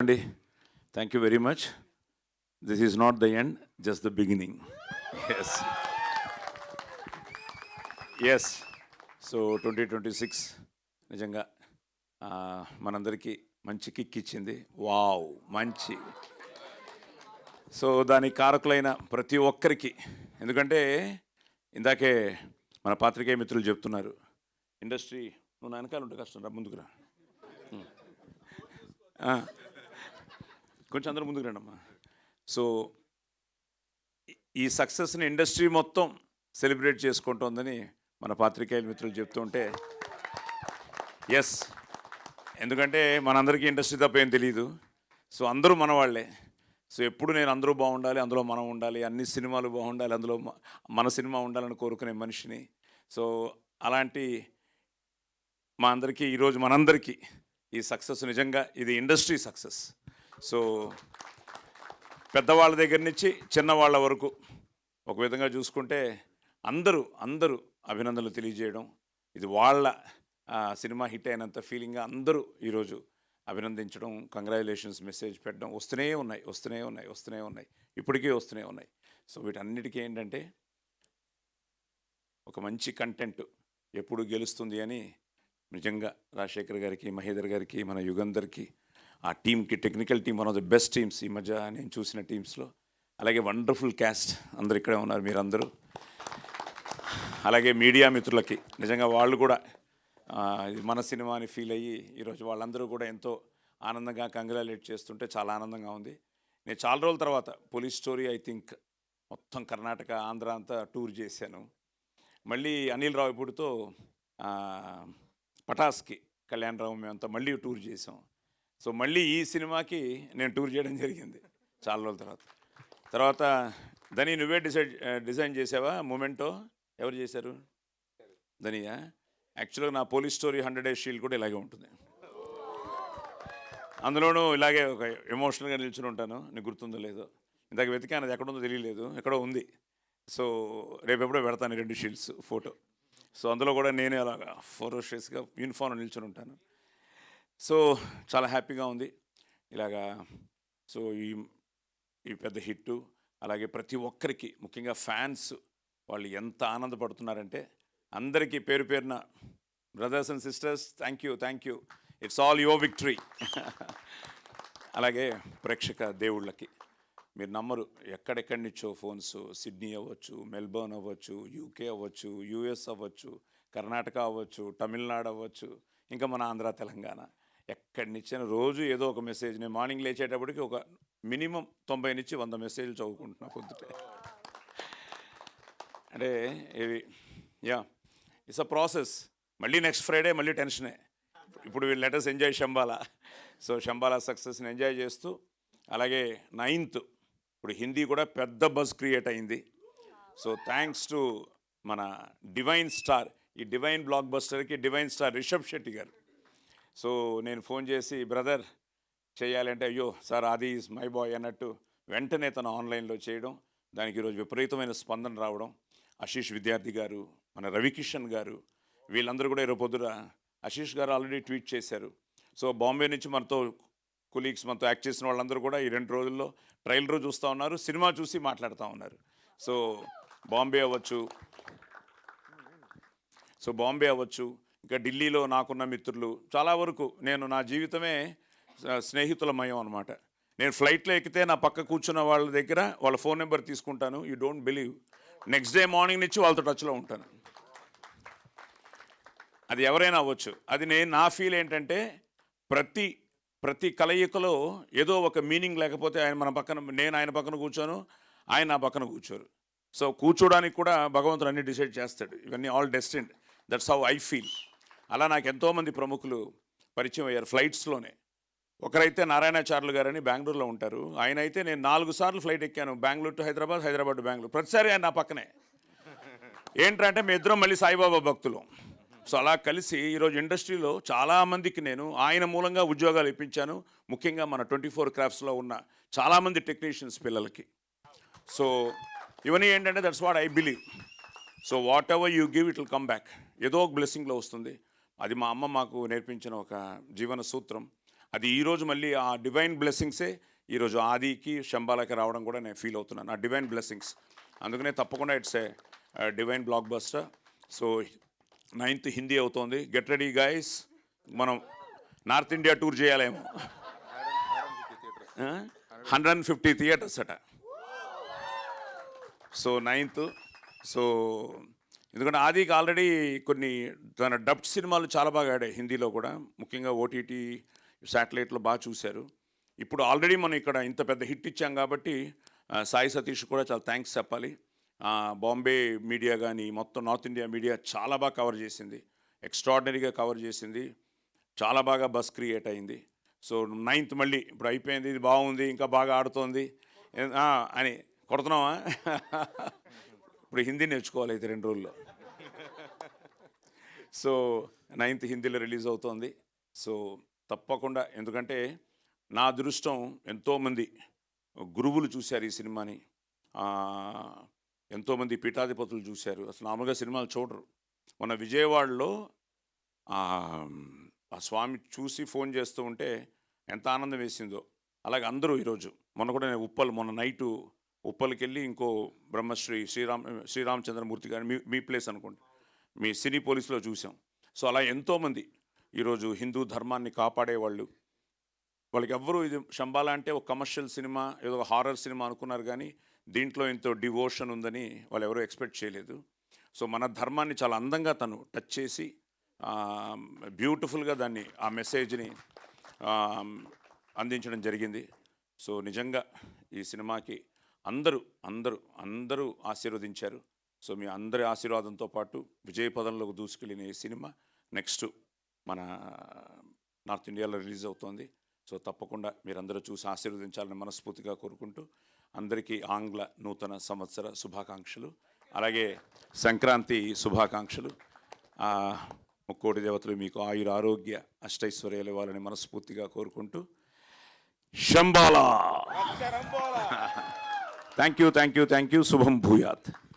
అండి, thank you very much. This is not the end, just the beginning. Yes yes. So 2026 నిజంగా మనందరికీ మంచి kick ఇచ్చింది. Wow, మంచి. సో దానికి కారకులైన ప్రతి ఒక్కరికి, ఎందుకంటే ఇందాకే మన పాత్రికేయ మిత్రులు చెప్తున్నారు, ఇండస్ట్రీ నువ్వు నా వెనకాల ఉంటే కష్టం, రా ముందుకురా, కొంచెం అందరూ ముందుకు రండి అమ్మా. సో ఈ సక్సెస్ని ఇండస్ట్రీ మొత్తం సెలబ్రేట్ చేసుకుంటోందని మన పాత్రికేయుల మిత్రులు చెప్తుంటే ఎస్, ఎందుకంటే మనందరికీ ఇండస్ట్రీ తప్ప ఏం తెలియదు. సో అందరూ మన వాళ్ళే. సో ఎప్పుడు నేను అందరూ బాగుండాలి, అందులో మనం ఉండాలి, అన్ని సినిమాలు బాగుండాలి, అందులో మన సినిమా ఉండాలని కోరుకునే మనిషిని. సో అలాంటి మా అందరికీ ఈరోజు మనందరికీ ఈ సక్సెస్ నిజంగా ఇది ఇండస్ట్రీ సక్సెస్. సో పెద్దవాళ్ళ దగ్గర నుంచి చిన్నవాళ్ళ వరకు ఒక విధంగా చూసుకుంటే అందరూ అభినందనలు తెలియజేయడం, ఇది వాళ్ళ సినిమా హిట్ అయినంత ఫీలింగ్గా అందరూ ఈరోజు అభినందించడం, కంగ్రాచులేషన్స్ మెసేజ్ పెట్టడం వస్తూనే ఉన్నాయి, ఇప్పటికీ వస్తూనే ఉన్నాయి. సో వీటన్నిటికీ ఏంటంటే ఒక మంచి కంటెంట్ ఎప్పుడు గెలుస్తుంది అని నిజంగా రాజశేఖర్ గారికి, మహేందర్ గారికి, మన యుగంధర్కి, ఆ టీంకి, technical team one of the best teams ఈ మధ్య నేను చూసిన టీమ్స్లో. అలాగే వండర్ఫుల్ క్యాస్ట్ అందరు ఇక్కడే ఉన్నారు మీరందరూ. అలాగే మీడియా మిత్రులకి నిజంగా వాళ్ళు కూడా ఇది మన సినిమా అని ఫీల్ అయ్యి ఈరోజు వాళ్ళందరూ కూడా ఎంతో ఆనందంగా కంగ్రాచులేట్ చేస్తుంటే చాలా ఆనందంగా ఉంది. నేను చాలా రోజుల తర్వాత పోలీస్ స్టోరీ ఐ థింక్ మొత్తం కర్ణాటక, ఆంధ్ర అంతా టూర్ చేశాను. మళ్ళీ అనిల్ రావిపూడితో పటాస్కి కళ్యాణరావు మేమంతా మళ్ళీ టూర్ చేసాం. సో మళ్ళీ ఈ సినిమాకి నేను టూర్ చేయడం జరిగింది చాలా రోజుల తర్వాత. దని నువ్వే డిజైన్ చేసావా మూమెంటో? ఎవరు చేశారు? దనియా? యాక్చువల్గా నా పోలీస్ స్టోరీ 100 Days షీల్డ్ కూడా ఇలాగే ఉంటుంది. అందులోనూ ఇలాగే ఒక ఎమోషనల్గా నిల్చుని ఉంటాను. నీకు గుర్తుందో లేదో, ఇందాక వెతికాను, అది ఎక్కడుందో తెలియలేదు, ఎక్కడో ఉంది. సో రేపు ఎప్పుడో పెడతాను 2 షీల్డ్స్ ఫోటో. సో అందులో కూడా నేనే అలాగా ఫోరోషియస్గా యూనిఫామ్ నిల్చుని ఉంటాను. సో చాలా హ్యాపీగా ఉంది ఇలాగా. సో ఈ పెద్ద హిట్టు, అలాగే ప్రతి ఒక్కరికి, ముఖ్యంగా ఫ్యాన్స్ వాళ్ళు ఎంత ఆనందపడుతున్నారంటే అందరికీ పేరు పేరున brothers and sisters thank you. It's all your victory. అలాగే ప్రేక్షక దేవుళ్ళకి మీరు నమ్మరు, ఎక్కడెక్కడి నుంచో ఫోన్స్, సిడ్నీ అవ్వచ్చు, మెల్బోర్న్ అవ్వచ్చు, యూకే అవ్వచ్చు, యూఎస్ అవ్వచ్చు, కర్ణాటక అవ్వచ్చు, తమిళనాడు అవ్వచ్చు, ఇంకా మన ఆంధ్ర, తెలంగాణ, ఎక్కడి నుంచైనా రోజు ఏదో ఒక మెసేజ్. నేను మార్నింగ్ లేచేటప్పటికి ఒక మినిమం 90 నుంచి 100 మెసేజ్లు చదువుకుంటున్నా పొద్దుటే. అంటే ఇవి ఇట్స్ అ ప్రాసెస్. మళ్ళీ నెక్స్ట్ ఫ్రైడే మళ్ళీ టెన్షనే. ఇప్పుడు let us enjoy Shambala. So Shambala సక్సెస్ని ఎంజాయ్ చేస్తూ, అలాగే 9th ఇప్పుడు హిందీ కూడా పెద్ద బజ్ క్రియేట్ అయింది. సో థ్యాంక్స్ టు మన డివైన్ స్టార్, ఈ డివైన్ బ్లాక్ బస్టర్కి divine star Rishab Shetty garu. So నేను ఫోన్ చేసి బ్రదర్ చేయాలంటే, అయ్యో సార్ ఆది ఈజ్ మై బాయ్ అన్నట్టు వెంటనే తను ఆన్లైన్లో చేయడం, దానికి ఈరోజు విపరీతమైన స్పందన రావడం. ఆశీష్ విద్యార్థి గారు, మన రవికిషన్ గారు, వీళ్ళందరూ కూడా ఈరోజు పొద్దున ఆశీష్ గారు ఆల్రెడీ ట్వీట్ చేశారు. సో బాంబే నుంచి మనతో కొలీగ్స్, మనతో యాక్ట్ చేసిన వాళ్ళందరూ కూడా ఈ 2 రోజుల్లో ట్రైలర్ చూస్తూ ఉన్నారు, సినిమా చూసి మాట్లాడుతూ ఉన్నారు. సో బాంబే అవ్వచ్చు, ఇంకా ఢిల్లీలో నాకున్న మిత్రులు చాలా వరకు, నేను నా జీవితమే స్నేహితులమయం అనమాట. నేను ఫ్లైట్లో ఎక్కితే నా పక్క కూర్చున్న వాళ్ళ దగ్గర వాళ్ళ ఫోన్ నెంబర్ తీసుకుంటాను. You don't believe, next day morning నుంచి వాళ్ళతో టచ్లో ఉంటాను. అది ఎవరైనా అవ్వచ్చు. అది నా ఫీల్ ఏంటంటే, ప్రతి కలయికలో ఏదో ఒక మీనింగ్ లేకపోతే నేను ఆయన పక్కన కూర్చోను, ఆయన నా పక్కన కూర్చోరు. సో కూర్చోడానికి కూడా భగవంతుడు అన్ని డిసైడ్ చేస్తాడు. ఇవన్నీ all destined. That's how I feel. అలా నాకు ఎంతోమంది ప్రముఖులు పరిచయం అయ్యారు ఫ్లైట్స్లోనే. ఒకరైతే నారాయణాచార్యులు గారని బెంగళూరులో ఉంటారు. ఆయన అయితే నేను 4 సార్లు ఫ్లైట్ ఎక్కాను, బెంగళూరు టు హైదరాబాద్, హైదరాబాద్ టు బెంగళూరు. ప్రతిసారి ఆయన నా పక్కనే. ఏంటంటే మీ ఇద్దరం మళ్ళీ సాయిబాబా భక్తులు. సో అలా కలిసి ఈరోజు ఇండస్ట్రీలో చాలామందికి నేను ఆయన మూలంగా ఉద్యోగాలు ఇప్పించాను. ముఖ్యంగా మన 24 క్రాఫ్ట్స్లో ఉన్న చాలామంది టెక్నీషియన్స్ పిల్లలకి. సో ఇవన్నీ ఏంటంటే that's what I believe. So what ever you give it will come back. ఏదో ఒక బ్లెస్సింగ్లో వస్తుంది. అది మా అమ్మ మాకు నేర్పించిన ఒక జీవన సూత్రం. అది ఈరోజు మళ్ళీ ఆ డివైన్ బ్లెస్సింగ్సే ఈరోజు ఆదికి శంబాలకి రావడం కూడా నేను ఫీల్ అవుతున్నాను, ఆ డివైన్ బ్లెస్సింగ్స్. అందుకనే తప్పకుండా it's a divine block buster. So 9th Hindi అవుతోంది. గెట్ రెడీ గైస్, మనం నార్త్ ఇండియా టూర్ చేయాలేమో. 150 థియేటర్స్ అట. So 9th. సో ఎందుకంటే ఆదికి ఆల్రెడీ కొన్ని తన డబ్డ్ సినిమాలు చాలా బాగా ఆడాయి హిందీలో కూడా, ముఖ్యంగా ఓటీటీ శాటిలైట్లో బాగా చూశారు. ఇప్పుడు ఆల్రెడీ మనం ఇక్కడ ఇంత పెద్ద హిట్ ఇచ్చాం కాబట్టి సాయి సతీష్ కూడా చాలా థ్యాంక్స్ చెప్పాలి. బాంబే మీడియా కానీ మొత్తం నార్త్ ఇండియా మీడియా చాలా బాగా కవర్ చేసింది, ఎక్స్ట్రాడినరీగా కవర్ చేసింది, చాలా బాగా బస్ క్రియేట్ అయింది. సో 9th మళ్ళీ ఇప్పుడు అయిపోయింది, ఇది బాగుంది, ఇంకా బాగా ఆడుతోంది అని కొడుతున్నావా? ఇప్పుడు హిందీ నేర్చుకోవాలి అయితే 2 రోజుల్లో. సో 9th హిందీలో రిలీజ్ అవుతోంది. సో తప్పకుండా, ఎందుకంటే నా అదృష్టం ఎంతోమంది గురువులు చూశారు ఈ సినిమాని, ఎంతోమంది పీఠాధిపతులు చూశారు. అసలు మామూలుగా సినిమాలు చూడరు. మొన్న విజయవాడలో ఆ స్వామి చూసి ఫోన్ చేస్తూ ఉంటే ఎంత ఆనందం వేసిందో, అలాగే అందరూ ఈరోజు మొన్న కూడా నేను మొన్న నైటు ఉప్పల్కి వెళ్ళి ఇంకో బ్రహ్మశ్రీ శ్రీరామచంద్రమూర్తి గారు మీ ప్లేస్ అనుకోండి, మీ సినీ పోలీసులో చూసాం. సో అలా ఎంతోమంది ఈరోజు హిందూ ధర్మాన్ని కాపాడేవాళ్ళు, వాళ్ళకి ఎవ్వరూ ఇది శంబాలా అంటే ఒక కమర్షియల్ సినిమా, ఏదో ఒక హారర్ సినిమా అనుకున్నారు, కానీ దీంట్లో ఎంతో డివోషన్ ఉందని వాళ్ళు ఎవరూ ఎక్స్పెక్ట్ చేయలేదు. సో మన ధర్మాన్ని చాలా అందంగా తను టచ్ చేసి బ్యూటిఫుల్గా దాన్ని, ఆ మెసేజ్ని అందించడం జరిగింది. సో నిజంగా ఈ సినిమాకి అందరూ ఆశీర్వదించారు. సో మీ అందరి ఆశీర్వాదంతో పాటు విజయపదంలోకి దూసుకెళ్ళిన ఈ సినిమా నెక్స్ట్ మన నార్త్ ఇండియాలో రిలీజ్ అవుతోంది. సో తప్పకుండా మీరందరూ చూసి ఆశీర్వదించాలని మనస్ఫూర్తిగా కోరుకుంటూ, అందరికీ ఆంగ్ల నూతన సంవత్సర శుభాకాంక్షలు, అలాగే సంక్రాంతి శుభాకాంక్షలు. ముక్కోటి దేవతలు మీకు ఆయుర ఆరోగ్య అష్టైశ్వర్యాలు ఇవ్వాలని మనస్ఫూర్తిగా కోరుకుంటూ, శంబాలా. Thank you. శుభం భూయాత్.